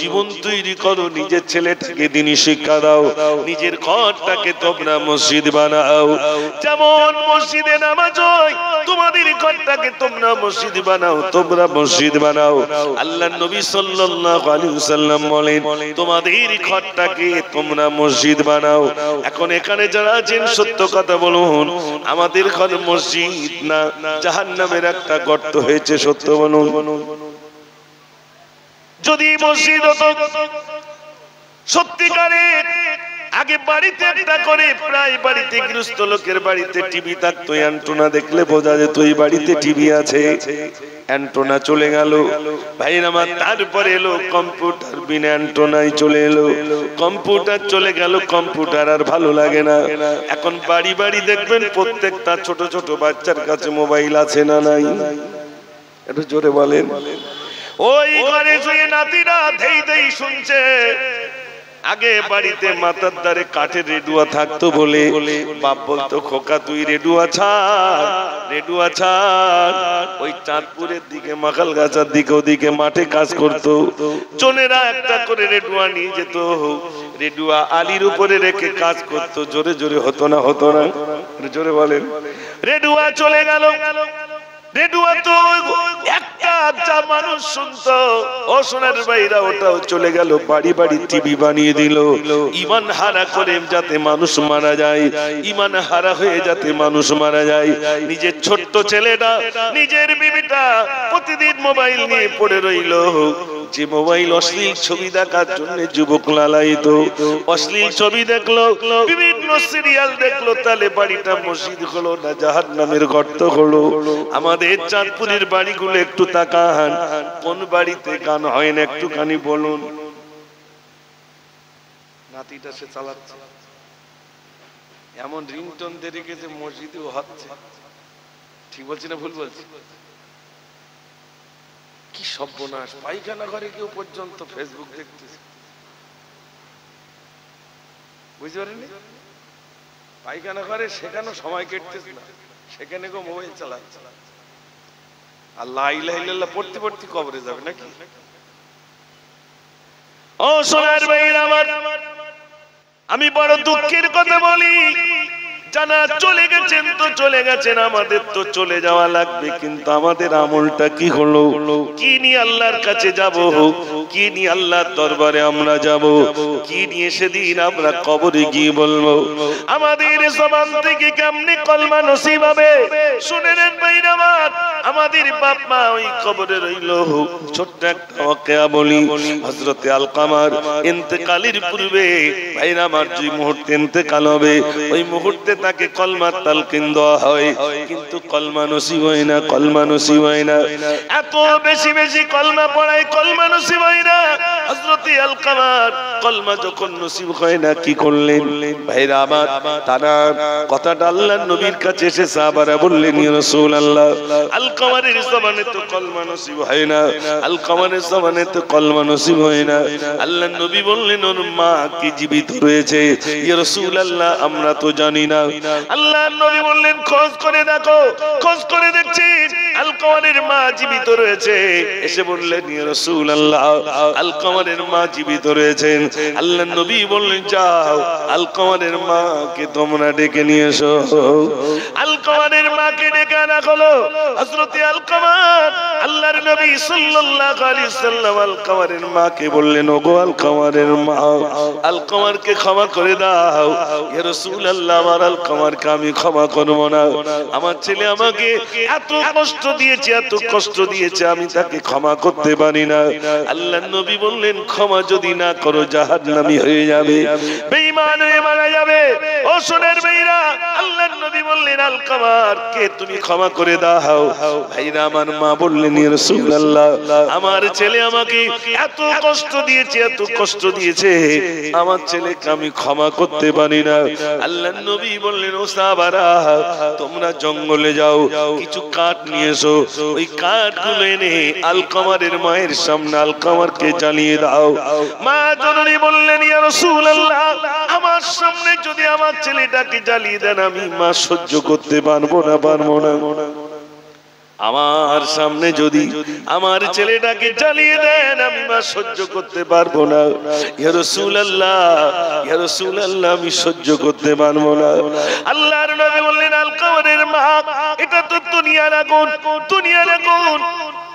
জীবন তৈরি করো, নিজের ছেলেটাকে দিনী শিক্ষা দাও, নিজের ঘরটাকে তোমরা মসজিদ বানাও। যেমন মসজিদে নামাজ হয়, তোমাদের ঘরটাকে তোমরা মসজিদ বানাও, তোমরা মসজিদ বানাও। আল্লাহর নবী সাল্লাল্লাহু আলাইহি ওয়াসাল্লাম বলেন তোমাদের ঘরটাকে তোমরা মসজিদ বানাও। এখন এখানে যারা আছেন সত্য কথা বলুন, আমাদের ঘর মসজিদ না জাহান্নামের একটা গর্ত হয়েছে? সত্য বলুন। যদি মসজিদ হতো সত্যিকারের, আগে বাড়িতে একটা করে, প্রায় বাড়িতে গৃহস্থ লোকের বাড়িতে টিভি থাকতো, অ্যান্টেনা দেখলে বোঝা যেত এই বাড়িতে টিভি আছে। অ্যান্টেনা চলে গেল ভাইরা আমার, তারপরে এলো কম্পিউটার, বিনা অ্যান্টেনায় চলে এলো। কম্পিউটার চলে গেল, কম্পিউটার আর ভালো লাগে না। এখন বাড়ি বাড়ি দেখবেন প্রত্যেকটা ছোট ছোট বাচ্চার কাছে মোবাইল আছে না নাই? একটু জোরে বলেন। ওই ঘরে শুয়ে নাতিরা ধেই ধেই শুনছে। আগে বাড়িতে মাথার ধারে কাঠের রেডুয়া থাকতো বলে বাপ বলতো খোকা তুই রেডুয়া ছাড়। ওই চাঁদপুরের দিকে মাখালগাছার দিকে ওদিকে মাঠে কাজ করতো, জনেরা একটা করে রেডুয়া নিয়ে যেত, রেডুয়া আলির উপরে রেখে কাজ করতো। জোরে জোরে হতো না? জোরে বলেন। রেডুয়া চলে গেল, রেডুয়া তো একটা যা মানুষ শুনতো, ও সোনার ভাইরা ওটাও চলে গেল। বাড়ি বাড়ি টিভি বানিয়ে দিল, ঈমান হারা করে যাতে মানুষ মারা যায়, ঈমান হারা হয়ে যাতে মানুষ মারা যায়। নিজের ছোট্ট ছেলেটা, নিজের বিবিটা প্রতিদিন মোবাইল নিয়ে পড়ে রইল। যে মোবাইল অশ্লীল ছবি দেখার জন্য যুবক লালায়িত, অশ্লীল ছবি দেখলো, বিভিন্ন সিরিয়াল দেখলো, তাহলে বাড়িটা মসজিদ হলো না জাহান্নামের গর্ত হলো। আমাদের চাঁদপুরের বাড়িগুলো একটু তাকান, কোন বাড়িতে গান হয় না একটুখানি বলুন। নাতিটা সে চালাচ্ছে, এমন রিংটোন দিয়ে রেখেছে মসজিদেও হচ্ছে। ঠিক বলছি না ভুল বলছি? কি সর্বনাশ! পায়খানা ঘরে কেউ পর্যন্ত ফেসবুক দেখতেছে, বুঝতে পারেননি? পায়খানা ঘরে সেখানে সময় কেটতেছে না, সেখানে কেউ মোবাইল চালাচ্ছে। আর লা ইলাহা ইল্লাল্লাহ পড়তে পড়তে কবরে যাবে নাকি? ও সোনার ভাইরা আমার, আমি বড় দুঃখের কথা বলি, জানা চলে গেছেন তো চলে গেছেন, আমাদের তো চলে যাওয়া লাগবে, কিন্তু আমাদের আমলটা কি হলো? কি নিয়ে আল্লাহর কাছে যাব? কি নিয়ে আল্লাহর দরবারে আমরা যাব? কি নিয়ে সেদিন আমরা কবরে গিয়ে বলবো? আমাদের জবান থেকে কেমনে কলমা নসিব হবে? শুনে নেন ভাইরা আমার, আমাদের বাপ মা ওই কবরে রইল। ছোট্ট একটা ওয়াকিয়া বলি, হযরতে আলকামার ইন্তেকালের পূর্বে ভাইরা আমার যে মুহূর্তে ইন্তেকাল হবে, ওই মুহূর্তে তাকে কলমার তালকিন দেওয়া হয়, কিন্তু কলমা নসিব হয় না, কলমা নসিব হয় না। এত বেশি বেশি কলমা পড়ায়, কলমা নসিব হয় না। হযরত আলকামার কলমা যখন নসিব হয় না, কি করলেন ভাইরা আমার? তারা কথাটা আল্লাহর নবীর কাছে এসে সাহাবারা বললেন, ইয়া রাসূলুল্লাহ, আলকামারের জমানে তো কলমা নসিব হয় না, আলকামারের জমানে তো কলমা নসিব হয় না। আল্লাহর নবী বললেন, ওর মা কি জীবিত রয়েছে? ইয়া রাসূলুল্লাহ, আমরা তো জানি না। আল্লাহর নবী বললেন, খোঁজ করে দেখো। খোঁজ করে দেখছি আলকামারের মা জীবিত রয়েছে। এসে বললেন, ইয়া রাসূলুল্লাহ, আলকামারের মা জীবিত রয়েছেন। আল্লাহর নবী বললেন, যাও আলকামারের মাকে তোমরা ডেকে নিয়ে এসো। আলকামারের মাকে ডেকে আনা হলো। হযরত আলকামার, আল্লাহর নবী সাল্লাল্লাহু আলাইহি সাল্লাম আলকামারের মাকে বললেন, ওগো আলকামারের মা, আলকামারকে ক্ষমা করে দাও। ইয়া রাসূলুল্লাহ, আমার আলকামারকে আমি ক্ষমা করব না। আমার ছেলে আমাকে এত কষ্ট দিয়েছে, এত কষ্ট দিয়েছে, আমি তাকে ক্ষমা করতে পারি না। আল্লাহর নবী বললেন, ক্ষমা যদি না করো জাহান্নামী হয়ে যাবে, বেঈমান হয়ে মারা যাবে। ও সোনার ভাইরা, আল্লাহর নবী বললেন, আলকামারকে তুমি ক্ষমা করে দাও। ভাইরা আমার, মা বললেন, ইয়া রাসূলুল্লাহ, আমার ছেলে আমাকে এত কষ্ট দিয়েছে, এত কষ্ট দিয়েছে, আমার ছেলেকে আমি ক্ষমা করতে পারি না। আল্লাহর নবী বললেন, ও সাহাবারা, তোমরা জঙ্গলে যাও, কিছু কাঠ নিয়ে এসো। ওই কাঠগুলো এনে আলকামারের মায়ের সামনে আলকামারকে জ্বালিয়ে দাও। মা জননী বললেন, ইয়া রাসূলুল্লাহ, আমার সামনে যদি আমার ছেলেটাকে জ্বালিয়ে দেন, আমি মা সহ্য করতে পারবো না, পারবো না। আমার সামনে যদি আমার ছেলেটাকে জ্বালিয়ে দেন, আমি মা সহ্য করতে পারবো না। ইয়া রাসূলুল্লাহ, ইয়া রাসূলুল্লাহ, আমি সহ্য করতে পারবো না। আল্লাহর নবী বললেন, আলকামারের মা, এটা তো দুনিয়ার আগুন, দুনিয়ার আগুন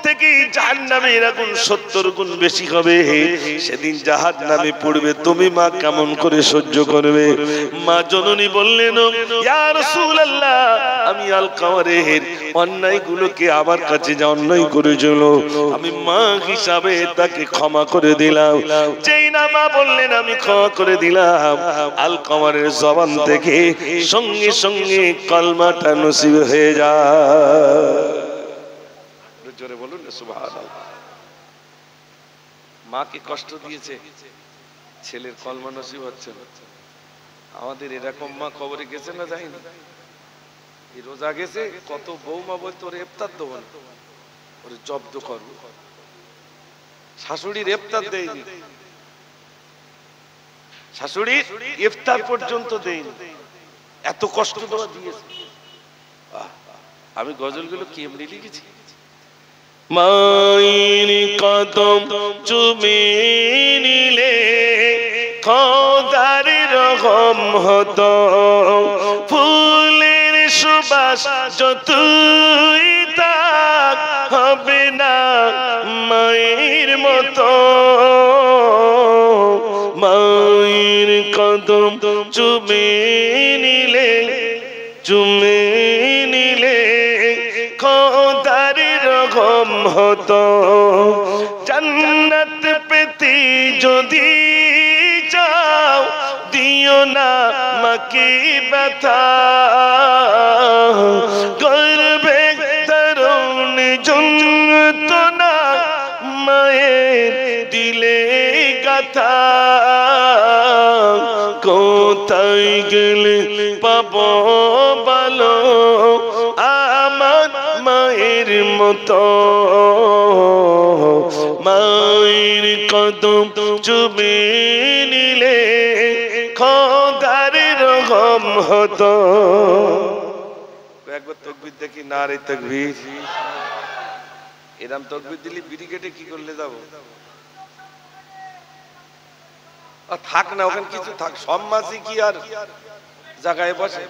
থেকে জাহান্নামের আগুন 70 গুণ বেশি হবে। সেদিন জাহান্নামে পড়বে, তুমি মা কেমন করে সহ্য করবে? মা জননী বললেন, ইয়া রাসূলুল্লাহ, আমি আলকামারের অন্যায়গুলোকে আমার কাছে যা অন্যায় করেছিল, আমি মা হিসাবে তাকে ক্ষমা করে দিলাম। যেই না মা বললেন আমি ক্ষমা করে দিলাম, আলকামারের জবান থেকে সঙ্গে সঙ্গে কলমাটা নসিব হয়ে যায়। জোরে বলুন না সুবহানাল্লাহ। মাকে কষ্ট দিয়েছে, ছেলের কলমা নসিব হচ্ছে না। আমাদের এরকম মা কবরে গেছে না, যায়নি? এই রোজা গেছে, কত বৌমা বলতো, ওরে ইফতার দেবো না, ওরে জব্দ করবো। শাশুড়ির ইফতার দেয়নি, শাশুড়ির ইফতার পর্যন্ত দেয়নি, এত কষ্ট দেওয়া দিয়েছে। আমি গজলগুলো কেমনি লিখেছি। মায়ের কদম চুমে নিলে খোদার রহম হতো, ফুলের সুবাস যতই তাক হবে না মায়ের মতো। মায়ের কদম চুমে নিলে, চুমে নিলে খোদার রহম হতো। জান্নাত পেতে যদি চাও, দিও না মাকে ব্যথা, করবে দারুণ যন্ত্রণা মায়ের দিলে গাথা। কোথায় গেলে পাবো ভালো আমার মায়ের মতো? মায়ের কদম চুমে নিলে খোদার রহম হতো। একবার তাকবীর দেখি, নারে তাকবীর। এরকম তাকবীর দিলি ব্রিগেডে কি করলে যাবো? থাক না ওখানে, কিছু থাক। সব মাসি কি আর জায়গায় বসে?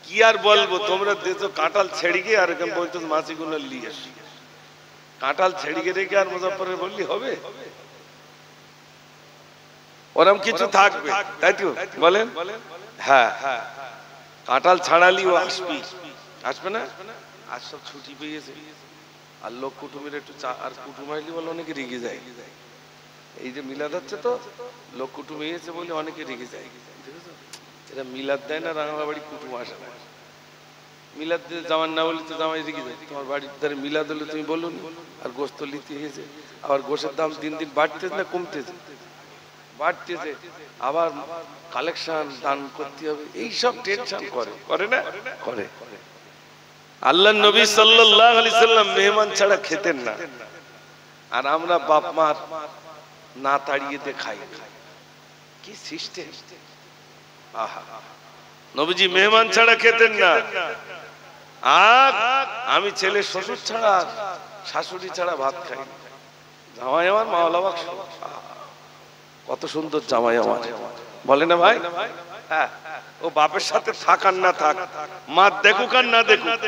কি আর বলবো, তোমরা দেশো কাঁঠাল ছেড়ে গিয়ে আর এখানে বলতো মাসি গুলো নিয়ে এসো। কাঁঠাল ছেড়ে গিয়ে রেখে আর মুজাফফরে বললি হবে? ওরম কিছু থাকবে, তাই তো বলেন? হ্যাঁ, কাঁঠাল ছাড়ালি ও আসবি, আসবে না? আজ সব ছুটি পেয়েছে, আর লোক কুটুমের একটু চা আর কুটুম আইলি বলে অনেকে রেগে যায়। এই যে মিলাদ হচ্ছে তো, লোক কুটুম এসে বলে অনেকে রেগে যায়, এরা মিলাদ দেয় না, রাঙা বাড়ি কুটুম আসে না। মিলাদ দিয়ে জামান না বলি তো জামাই রেখে যায়। তোমার বাড়ির ধারে মিলাদ হলে তুমি বলুন, আর গোস্ত লিতে হয়েছে, আবার গোস্তের দাম দিন দিন বাড়তেছে না কমতেছে? বাড়তেছে। আবার কালেকশন দান করতে হবে, এইসব টেনশন করে না? করে। আল্লাহ নবী সাল্লাল্লাহু আলাইহি সাল্লাম মেহমান ছাড়া খেতেন না, আর আমরা বাপ মার না তাড়িয়ে দিয়ে খাই। কি সিস্টেম! আহা, নবীজি মেহমান ছাড়া খেতেন না। আর আমি ছেলে শ্বশুর ছাড়া শাশুড়ি ছাড়া ভাত খাই। জামাই আমার মাওলা বাক্স, কত সুন্দর জামাই আমার, বলে না ভাই? হ্যাঁ, ও বাপের সাথে থাক আর না থাক, মা দেখুক আর না দেখুক,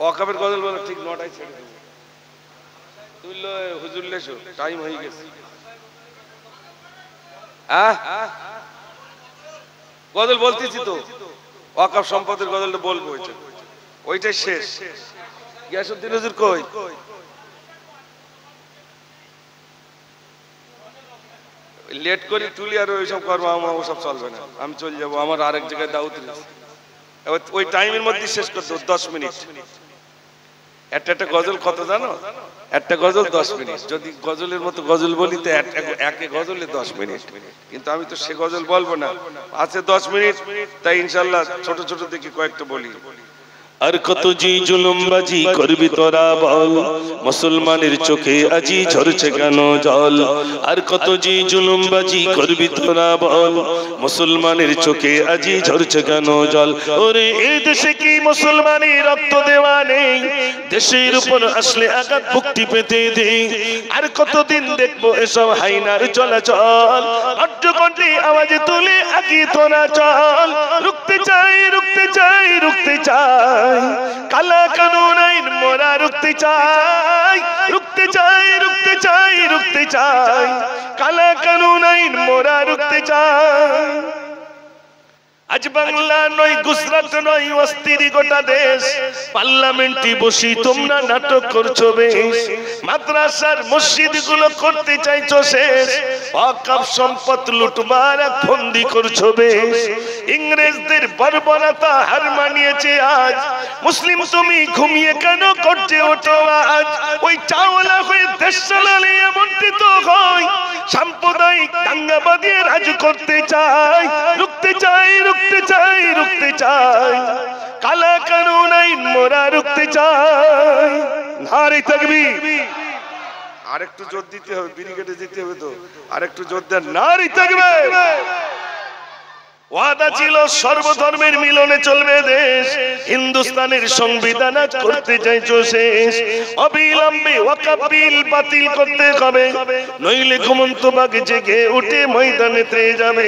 ওয়াকাবের গজল বলে ঠিক 9টায় ছেড়ে দেবো। তুই হুজুর লেসো, টাইম হয়ে গেছে। গজল বলতেছি তো, ওয়াকাব সম্পদের গজলটা বলবো, ওইটাই শেষ। গিয়াসউদ্দিন হুজুর কই? লেট করে তুলি আর ওইসব করবো, আমার ওসব চলবে না। আমি চলে যাবো, আমার আরেক জায়গায় দাওয়াত রয়েছে। ওই টাইমের মধ্যে শেষ করতে 10 মিনিট। একটা গজল কত জানো? একটা গজল 10 মিনিট। যদি গজলের মতো গজল বলি তো একে গজলে 10 মিনিট, কিন্তু আমি তো সে গজল বলবো না, আছে 10 মিনিট। তাই ইনশাল্লাহ ছোট ছোট দেখি কয়েকটা বলি। আর কত জি জুলুমবাজি করবি তোরা বল, মুসলমানের চোখে আজি ঝরছে কেন জল। আর কত জি জুলুমবাজি করবি তোরা বল, মুসলমানের চোখে আজি ঝরছে কেন জল। ওরে এই দেশে কি মুসলমানের রক্ত দেওয়া নেই? দেশের উপর আসলে আঘাত মুক্তি পেতে দেই। আর কতদিন দেখবো এসব হাইনার চলাচল? অট্টকণ্ঠে আওয়াজে তুলে আগি তোরা চল। রুখতে চাই, রুখতে চাই, রুখতে চাই, কালা কানুন আইন মোরা রুখতে চাই। রুখতে চাই, রুখতে চাই, রুখতে চাই, কালা কানুন আইন মোরা রুখতে চাই। আজ বাংলা নয়, গুজরাট নয়, অস্থির গোটা দেশ। পার্লামেন্টে বসি তোমরা নাটক করছো বেশ। মাদ্রাসার মসজিদ গুলো করতে চাইছো শেষ। ওয়াকফ সম্পদ লুটমার ফন্দি করছো বেশ। ইংরেজদের বর্বরতা হার মানিয়েছে আজ। মুসলিম তুমি ঘুমিয়ে কেন করছে ওঠো আজ। ওই চাওলা হয়ে দেশ চালালে এমনটি তো হয়। সাম্প্রদায়িক দাঙ্গা বাঁধিয়ে রাজ করতে চাই। রুখতে চাই, রুখতে চাই, রুখতে চাই, কালা কানুন আইন মোরা রুখতে চাই। নারে তাকবীর! আরেকটু জোর দিতে হবে, ব্রিগেডে যেতে হবে তো, আরেকটু জোর দেন। নারে তাকবীর! ওয়াদা ছিল সর্বধর্মের মিলনে চলবে দেশ। হিন্দুস্তানের সংবিধান আজ করতে চাইছো শেষ। অবিলম্বে ওয়াকফ বিল বাতিল করতে হবে, নইলে ঘুমন্ত বাঘ জেগে উঠে ময়দানেতে যাবে।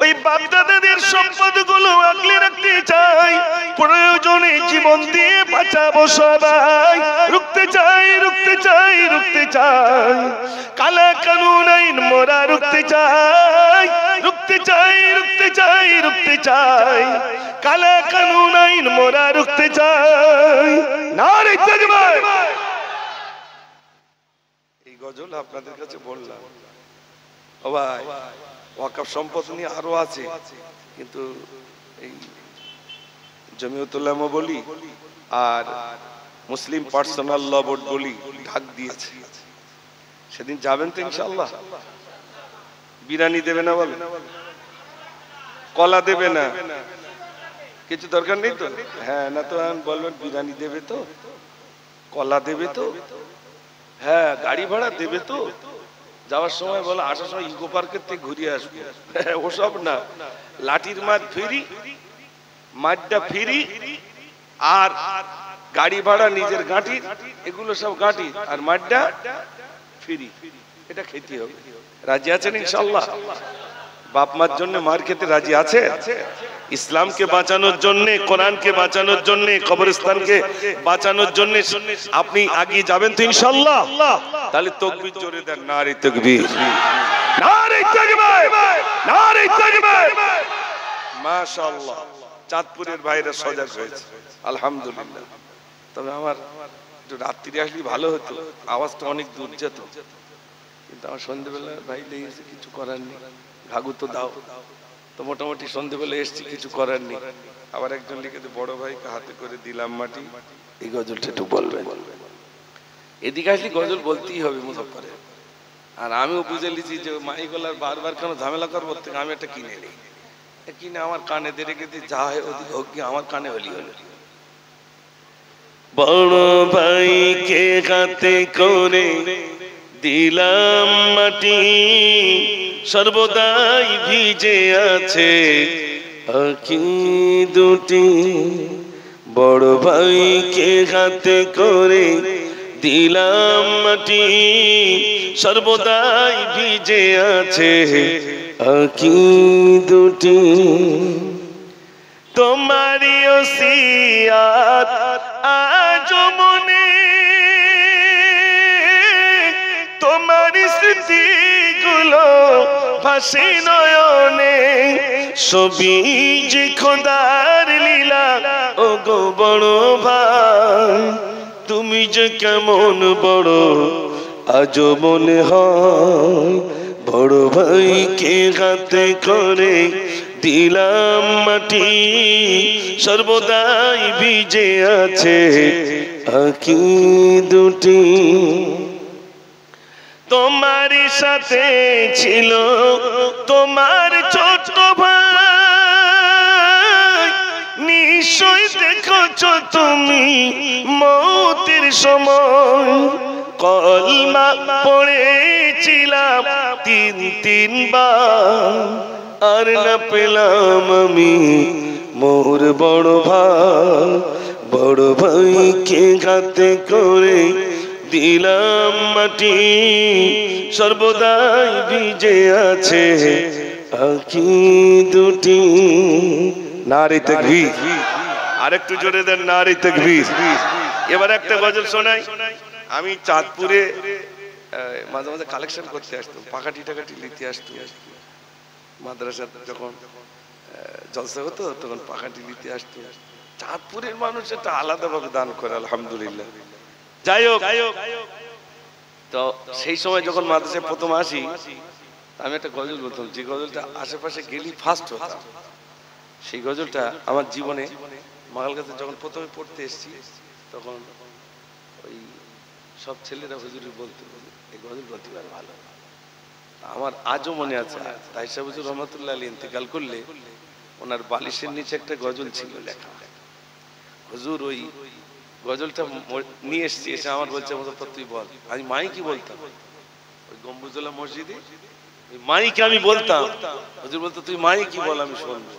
ওই বাপদাদাদের সম্পদগুলো আগলে রাখতে চাই, প্রয়োজনে জীবন দিয়ে বাঁচাবো সবাই। রুখতে চাই, রুখতে চাই, রুখতে চাই, কালা কানুন আইন মোরা রুখতে চাই। রুখতে চাই, রুখতে চাই, রুখতে চাই, কালা কানুন আইন মোরা রুখতে চাই। নারে তাকবীর! এই গজল আপনাদের কাছে বললাম। ও ভাই, ওয়াকফ সম্পদ নিয়ে আরো আছে, কিন্তু এই জমিয়তুল উলামা বলি আর মুসলিম পার্সোনাল ল বোর্ড বলি ডাক দিয়েছে। সেদিন যাবেন তো ইনশাআল্লাহ? বিরিয়ানি দেবে না? বল, কলা দেবে না? কিছু দরকার নেই তো? হ্যাঁ, না তো বলবেন বিরিয়ানি দেবে তো, কলা দেবে তো, হ্যাঁ গাড়ি ভাড়া দেবে তো, যাওয়ার সময় বলো আসার সময় ইকো পার্কের থেকে ঘুরিয়ে আসবো। ওসব না, লাঠির মাঠ ফ্রি, মাঠটা ফ্রি, আর গাড়ি ভাড়া নিজের গাঁটি, এগুলো সব গাঁটি, আর মাঠটা ফ্রি। এটা খেতে হবে। রাজি আছেন ইনশাআল্লাহ? বাপ মার জন্য মার খেতে রাজি আছে? ইসলামকে বাঁচানোর জন্য, কোরআনকে বাঁচানোর জন্য, কবরস্থানকে বাঁচানোর জন্য আপনি আগিয়ে যাবেন তো ইনশাআল্লাহ? তাহলে তাকবীর জোরে দেন। নারে তাকবীর, নারে তাকবীর, নারে তাকবীর! মাশাআল্লাহ, চাঁদপুরের ভাইরা সজাগ হয়েছে, আলহামদুলিল্লাহ। তবে আমার একটু রাত্রি আসলে ভালো হতো, আওয়াজটা অনেক দূর যেত। কিন্তু আমার সন্ধ্যেবেলা ভাই লেগেছে, কিছু করার নেই, ঘাগু তো দাও। তো মোটামুটি সন্ধ্যেবেলা এসছি, কিছু করার নেই। আবার একজন লিখেছে, বড় ভাইকে হাতে করে দিলাম মাটি, এই গজলটা একটু বলবেন। এদিকে আসলে গজল বলতেই হবে মুজফ্ফরের। আর আমিও বুঝে লিছি যে মাইকলার বারবার কেন ঝামেলা করবো, থেকে আমি একটা কিনে নিই, কিনে আমার কানে দিয়ে রেখে দিই, যা হয় ওদিকে হোক, আমার কানে হলি হলো। বড় ভাইকে হাতে করে দিলাম মাটি, সর্বদাই ভিজে আছে আঁখি দুটি। বড় ভাইকে হাতে করে দিলাম মাটি, সর্বদাই ভিজে আছে আঁখি দুটি। তোমারি ওসিয়াত আজ মনে, তোমারি স্মৃতিগুলো ভাসে নয়নে, সবই যে খোদার লীলা ও গো বড় ভাই। তুমি যে কেমন বড় আজ মনে হয়, বড় ভাইকে হাতে করে দিলাম মাটি, সর্বদাই ভিজে আছে আঁখি দুটি। তোমারই সাথে ছিল তোমার ছোট ভাই, নিশ্চয় দেখেছ তুমি মৌতের সময়, কলমা পড়েছিলাম 3 বার, আর না পেলাম আমি মোর বড় ভাই। বড় ভাইকে হাতে করে দিলাম মাটি, সর্বদাই ভিজে আছে আঁখি দুটি। নারী তাকবীর, আরেকটু জোরে দেন নারী তাকবীর। এবার একটা গজল শোনাই। আমি চাঁদপুরে মাঝে মাঝে কালেকশন করতে আসতাম, পাকাটি টাকাটি লিখতে আসতাম। মাদ্রাসা যখন জলসা হতো তখন পাকাটি লিখতে আসতাম। চাঁদপুরের মানুষ একটা আলাদাভাবে দান করে, আলহামদুলিল্লাহ। যাই হোক, তো সেই সময় যখন মাদ্রাসায় প্রথম আসি, আমি একটা গজল বলতাম, যে গজলটা আশেপাশে গেলি ফার্স্ট হতাম। সেই গজলটা আমার জীবনে মাগাল কাছে যখন প্রথমে পড়তে এসেছি, তখন ওই সব ছেলেরা হুজুরি বলতে, এই গজল বলতে পারে ভালো। আমার আজও মনে আছে, তাইসা হুজুর রহমাতুল্লাহ আলাইহি ইন্তেকাল করলে ওনার বালিশের নিচে একটা গজল ছিল লেখা। হুজুর ওই গজলটা নিয়ে এসছি, এসে আমার বলছে, মুজফ্ফর তুই বল। আমি মাইকি বলতাম ওই গম্বুজুল্লাহ মসজিদে, ওই মাইকে আমি বলতাম। হুজুর বলতো তুই মাইকি বল, আমি শুনবো।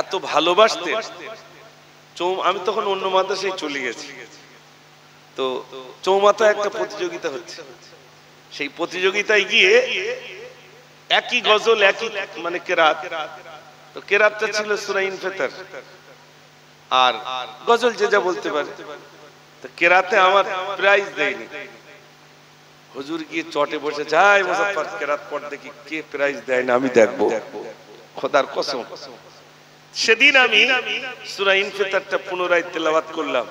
এত ভালোবাসতে। আমি তখন অন্য মাদ্রাসায় চলে গেছি, তো চৌমাথায় একটা প্রতিযোগিতা হচ্ছে। সেই প্রতিযোগিতায় গিয়ে একই গজল, একই মানে কেরাত, তো কেরাতটা ছিল সূরা ইনফিতার, আর গজল যে যা বলতে পারে। তো কেরাতে আমার প্রাইজ দেয়নি। হুজুর গিয়ে চটে বসে যায়, মুজফ্ফর কেরাত পড় দেখি, কে প্রাইজ দেয় না আমি দেখবো, খোদার কসম। সেদিন আমি সূরা ইনফিতারটা পুনরায় তেলাওয়াত করলাম।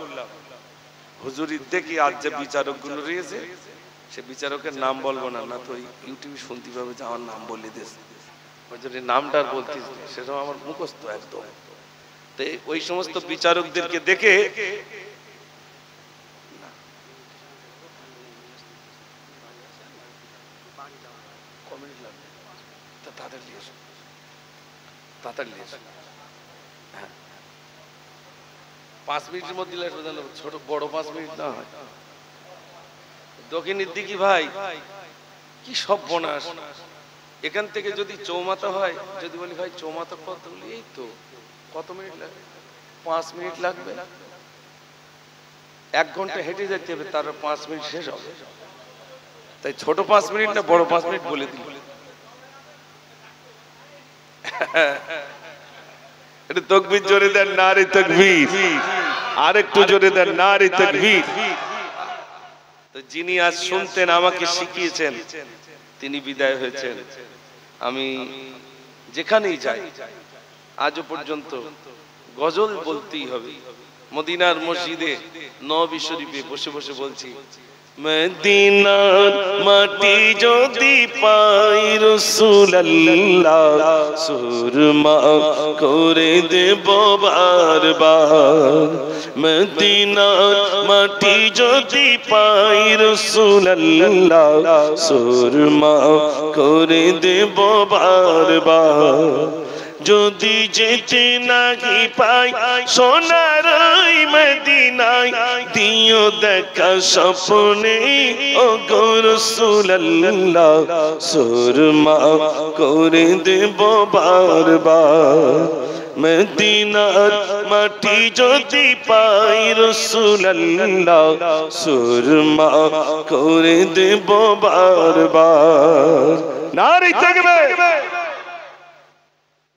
হুজুরি দেখি আজ যে বিচারক গুলো রয়েছে, সে বিচারকের নাম বলবো না, না তো ইউটিউবে শুনতে পাবে যে আমার নাম বলে দিয়েছে। হুজুরের নামটা আর বলতে, সেটাও আমার মুখস্থ একদম। তো ওই সমস্ত বিচারকদেরকে দেখে হ্যাঁ 5 মিনিটের মধ্যে ছোট বড় 5 মিনিট না হয়। দক্ষিণের দিকে ভাই কি সব বনাস। এখান থেকে যদি চৌমাথা হয়, যদি বলি ভাই চৌমাথা কত, এই তো কত মিনিট লাগবে, 5 মিনিট লাগবে। 1 ঘন্টা হেঁটে যেতে হবে, তার 5 মিনিট শেষ হবে। তাই ছোট 5 মিনিট না বড় 5 মিনিট বলে দিল। এটা তাকবীর জোরে দেন, নারে তাকবীর। আরেকটু জোরে দেন, নারে তাকবীর। তো যিনি আজ শুনতেন, আমাকে শিখিয়েছেন, তিনি বিদায় হয়েছেন। আমি যেখানেই যাই আজও পর্যন্ত গজল বলতেই হবে। মদিনার মসজিদে নববী শরীফে বসে বসে বলছি, মদিনার মাটি যদি পাই রাসূলুল্লাহ সুরমা করে দেব বারবার। মদিনার মাটি যদি পাই রাসূলুল্লাহ সুরমা করে দেব বারবার। যদি যেতে নাহি পাই সোনার ওই মদিনায়, দিও দেখা স্বপ্নে ও গো রাসূলুল্লাহ সুরমা করে দেব বারবার। মদিনার মাটি যদি পাই রাসূলুল্লাহ সুরমা করে দেব বারবার। নারে তাকবীর।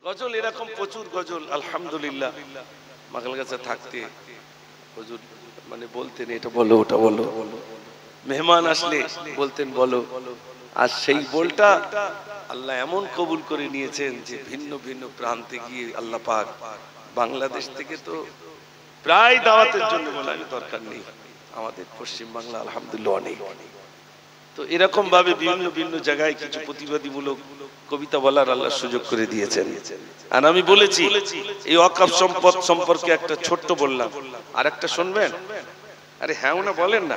গজল এরকম প্রচুর গজল আলহামদুলিল্লাহ। মাকাল কাছে থাকতে হুজুর মানে বলতেন এটা বলো ওটা বলো, মেহমান আসলে বলতেন বলো। আর সেই বলটা আল্লাহ এমন কবুল করে নিয়েছেন যে ভিন্ন ভিন্ন প্রান্তে গিয়ে আল্লাহ পাক, বাংলাদেশ থেকে তো প্রায় দাওয়াতের জন্য বলার দরকার নেই, আমাদের পশ্চিম বাংলা আলহামদুলিল্লাহ অনেক। তো এরকম ভাবে বিভিন্ন বিভিন্ন জায়গায় কিছু প্রতিবাদীমূলক কবিতা বলার আল্লাহ সুযোগ করে দিয়েছেন। আর আমি বলেছি এই ওয়াকফ সম্পদ সম্পর্কে একটা ছোট্ট বললাম, আর একটা শুনবেন? আরে হ্যাঁ না বলেন না?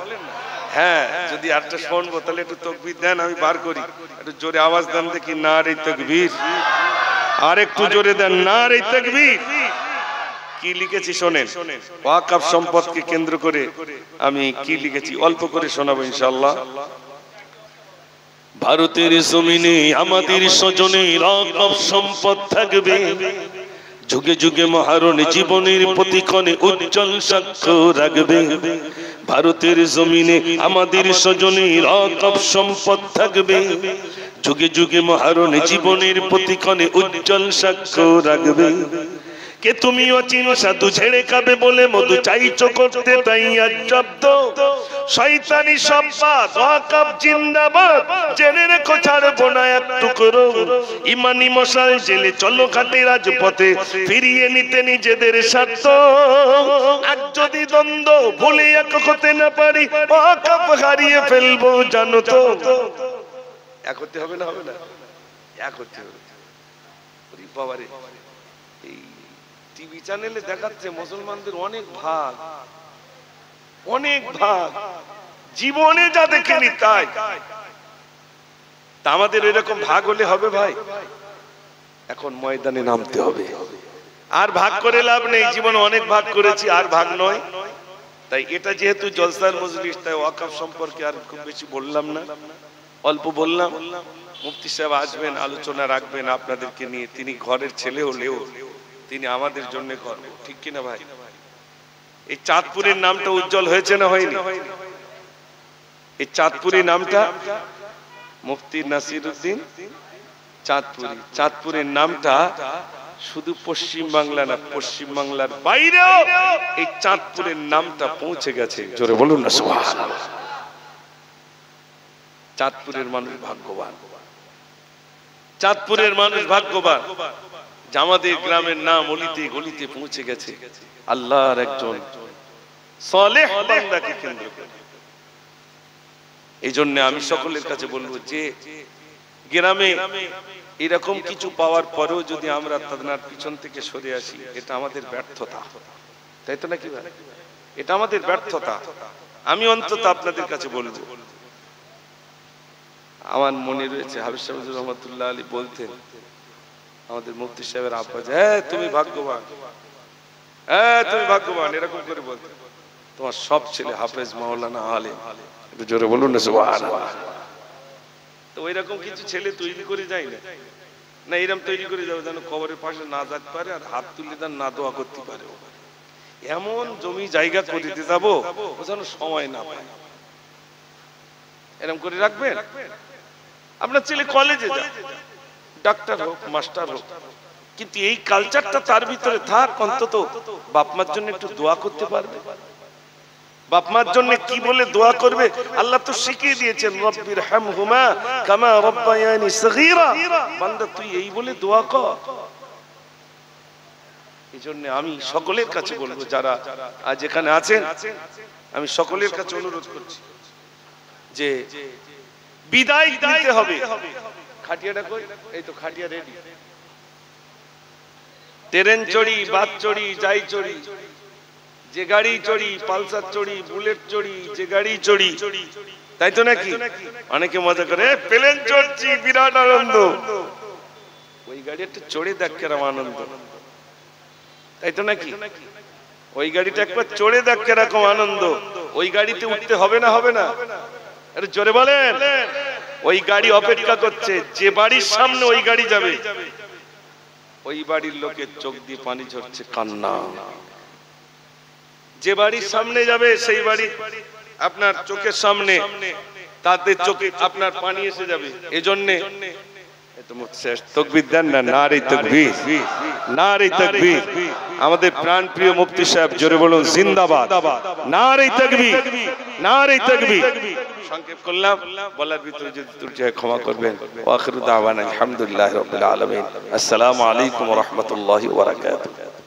হ্যাঁ, যদি আরটা শুনবো তাহলে একটু তাকবীর দেন, আমি বার করি। একটু জোরে আওয়াজ দেন দেখি, নারে তাকবীর। আর একটু জোরে দেন, নারে তাকবীর। কি লিখেছি শোনেন, ওয়াকফ সম্পদকে কেন্দ্র করে আমি কি লিখেছি অল্প করে শোনাবো ইনশাআল্লাহ। ভারতের জমিনে আমাদের স্বজনের ওয়াকফ সম্পদ থাকবে, যুগে যুগে মহারণ জীবনের প্রতিক্ষণে উজ্জ্বল সাক্ষ্য রাখবে। ভারতের জমিনে আমাদের স্বজনের ওয়াকফ সম্পদ থাকবে, যুগে যুগে মহারণ জীবনের প্রতিক্ষণে উজ্জ্বল সাক্ষ্য রাখবে। কে তুমি অচিন সাধু ঝেড়ে খাবে বলে মধু চাইছো করতে, তাই আজ জব্দ শয়তানি সম্পদ ওয়াকফ জিন্দাবাদ। জেনে রেখো ছাড়বো না এক টুকরো, ইমানি মশাল জেলে চলো ঘাটে রাজপথে, ফিরিয়ে নিতে নিজেদের স্বার্থ। আর যদি দ্বন্দ্ব ভুলে এক হতে না পারি, ওয়াকফ হারিয়ে ফেলবো জানো তো। এক হতে হবে না? হবে না? এক হতে হবে। বাবারে, এই টিভি চ্যানেলে দেখাচ্ছে মুসলমানদের অনেক ভাগ, অনেক ভাগ, জীবনে যা দেখেনি তাই। তা আমাদের এরকম ভাগ হলে হবে ভাই? এখন ময়দানে নামতে হবে। আর ভাগ করে লাভ নেই, জীবনে অনেক ভাগ করেছি, আর ভাগ নয়। তাই এটা যেহেতু জলসার মজলিস, তাই ওয়াকফ সম্পর্কে আর খুব বেশি বললাম না, অল্প বললাম। মুফতি সাহেব আসবেন, আলোচনা রাখবেন আপনাদেরকে নিয়ে। তিনি ঘরের ছেলে হলেও তিনি আমাদের জন্য গর্ব, ঠিক কিনা ভাই? এই চাঁদপুরের নামটা উজ্জ্বল হয়েছে না হয়নি? এই চাঁদপুরের নামটা মুফতি নাসিরউদ্দিন চাঁদপুরি। চাঁদপুরের নামটা শুধু পশ্চিম বাংলা না, পশ্চিম বাংলার বাইরেও এই চাঁদপুরের নামটা পৌঁছে গেছে। জোরে বলুন না সুবহানাল্লাহ। চাঁদপুরের মানুষ ভাগ্যবান, চাঁদপুরের মানুষ ভাগ্যবান। আমাদের গ্রামের নাম অলিতে গলিতে পৌঁছে গেছে আল্লাহর একজন সালেহ বান্দাকে কেন্দ্র করে। এই জন্য আমি সকলের কাছে বলবো যে গ্রামে এরকম কিছু পাওয়ার পরেও যদি আমরা তাদের পিছন থেকে সরে আসি, এটা আমাদের ব্যর্থতা, তাই তো নাকি ভাই? এটা আমাদের ব্যর্থতা। আমি অন্তত আপনাদের কাছে বলবো, আমার মনে রয়েছে হাফিজ সাহেব রহমাতুল্লাহ আলী বলতেন, আমাদের মুফতি সাহেবের আব্বা, তুমি ভাগ্যবান, তুমি ভাগ্যবান, এরকম করে বলতেন। তোমার সব ছেলে হাফেজ মাওলানা আলেম, একটু জোরে বলুন না সুবহানাল্লাহ। তো ওইরকম কিছু ছেলে তৈরি করে যায় না, না এরকম তৈরি করে যাবে যেন কবরের পাশে না যাতে পারে আর হাত তুলে দেন না দোয়া করতে পারে। এমন জমি জায়গা করে দিতে যাবো ও যেন সময় না পায়, এরকম করে রাখবেন। আপনার ছেলে কলেজে যায়, ডাক্তার হোক মাস্টার হোক, কিন্তু এই কালচারটা তার ভিতরে থাক, অন্তত বাপ মার জন্য একটু দোয়া করতে পারবে। বাপ মার জন্য কি বলে দোয়া করবে আল্লাহ তো শিখিয়ে দিয়েছেন, রব্বির হামহুমা কামা রব্বায়ানি সগীরা। বান্দা তুই এই বলে দোয়া কর। এইজন্য আমি সকলের কাছে বলবো, যারা আজ এখানে আছেন, আমি সকলের কাছে অনুরোধ করছি, যে বিদায় দিতে হবে। খাটিয়াটা কই? এই তো খাটিয়া রেডি। ট্রেন চড়ি, বাস চড়ি, যাই চড়ি, যে গাড়ি চড়ি, পালসার চড়ি, বুলেট চড়ি, যে গাড়ি চড়ি, তাই তো নাকি? অনেকে মজা করে প্লেন চড়ছি, বিরাট আনন্দ। ওই গাড়ি একটু চড়ে দেখ কেরম আনন্দ, তাই তো নাকি? ওই গাড়িটা একবার চড়ে দেখ কেরকম আনন্দ। ওই গাড়িতে উঠতে হবে না? হবে না? আরে জোরে বলেন। ওই গাড়ি অপেক্ষা করছে, যে বাড়ির সামনে ওই গাড়ি যাবে ওই বাড়ির লোকের চোখ দিয়ে পানি ঝরছে, কান্না। যে বাড়ির সামনে যাবে সেই বাড়ি আপনার চোখের সামনে, তাদের চোখে আপনার পানি এসে যাবে। এজন্যে তাকবীর দেন না, নারে তাকবীর, নারে তাকবীর। আমাদের প্রাণ প্রিয় মুফতি সাহেব জোরে বলুন জিন্দাবাদ, নারে তাকবীর, নারে তাকবীর। সংক্ষেপ করলাম, বলার ভিতরে যদি ত্রুটি হয় ক্ষমা করবেন। ওয়া আখিরু দাওয়ানা আলহামদুলিল্লাহি রাব্বিল আলামিন। আসসালামু আলাইকুম ওয়া রাহমাতুল্লাহি ওয়া বারাকাতুহু।